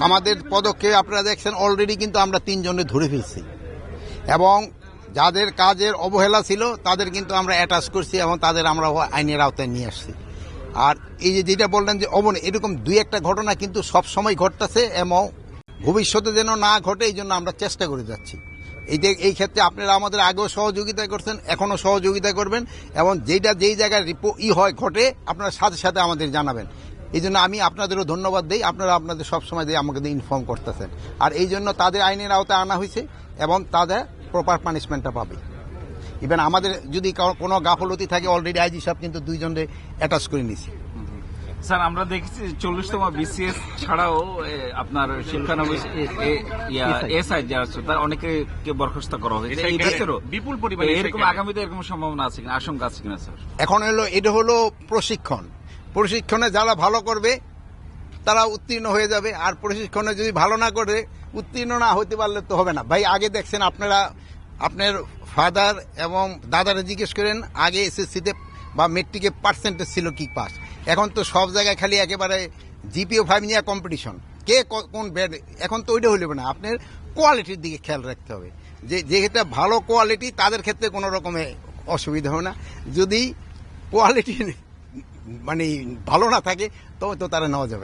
আমাদের পদক্ষেপ আপনারা দেখছেন অলরেডি কিন্তু আমরা 3 জনে ধরে ফেলছি এবং যাদের কাজের অবহেলা ছিল তাদের কিন্তু আমরা অ্যাটাচ করছি এবং তাদের আমরা আইনের আওতায় নিয়ে আসছি। আর এই যে যেটা বললেন যে এরকম 2-1টা ঘটনা কিন্তু সব সময় ঘটতেছে এবং ভবিষ্যতে যেন না ঘটে এই জন্য আমরা চেষ্টা করে যাচ্ছি। এই ক্ষেত্রে আপনারা আমাদের আগেও সহযোগিতা করছেন, এখনও সহযোগিতা করবেন এবং যেই জায়গায় ঘটে আপনারা সাথে সাথে আমাদের জানাবেন। এই জন্য আমি আপনাদেরও ধন্যবাদ দিই, আপনারা আপনাদের সবসময় দিয়ে আমাকে ইনফর্ম করতেছেন। আর এই জন্য তাদের আইনের আওতায় আনা হয়েছে এবং তাদের প্রপার পানিশমেন্টটা পাবে। ইভেন আমাদের যদি কোনো গাফলতি থাকে অলরেডি আইজি সাহেব কিন্তু 2 জনকে অ্যাটাচ করে নিয়েছে। স্যার আমরা দেখেছি 40তম বিসিএস ছাড়াও আপনার শিক্ষানবিশ এসআই যারা আছে তার অনেকে বরখাস্ত করা হয়েছে, এই ক্ষেত্রেও বিপুল পরিমাণে এরকম আগামীতে এরকম সম্ভাবনা আছে কিনা, আশঙ্কা আছে কিনা স্যার? এখন এটা হলো প্রশিক্ষণে যারা ভালো করবে তারা উত্তীর্ণ হয়ে যাবে, আর প্রশিক্ষণে যদি ভালো না করে উত্তীর্ণ না হতে পারলে তো হবে না। ভাই আগে দেখছেন আপনারা আপনার ফাদার এবং দাদারা জিজ্ঞেস করেন আগে এসএসসিতে বা মেট্রিকে পার্সেন্টেজ ছিল কি পাস, এখন তো সব জায়গায় খালি একেবারে জিপিও 5 নিয়ে কম্পিটিশন, কে কোন ব্যাড। এখন তো ওইটা হইলে না, আপনার কোয়ালিটির দিকে খেয়াল রাখতে হবে, যেটা ভালো কোয়ালিটি তাদের ক্ষেত্রে কোনো রকমের অসুবিধা হবে না। যদি কোয়ালিটি মানে ভালো না থাকে তবে তো তারা নেওয়া যাবে।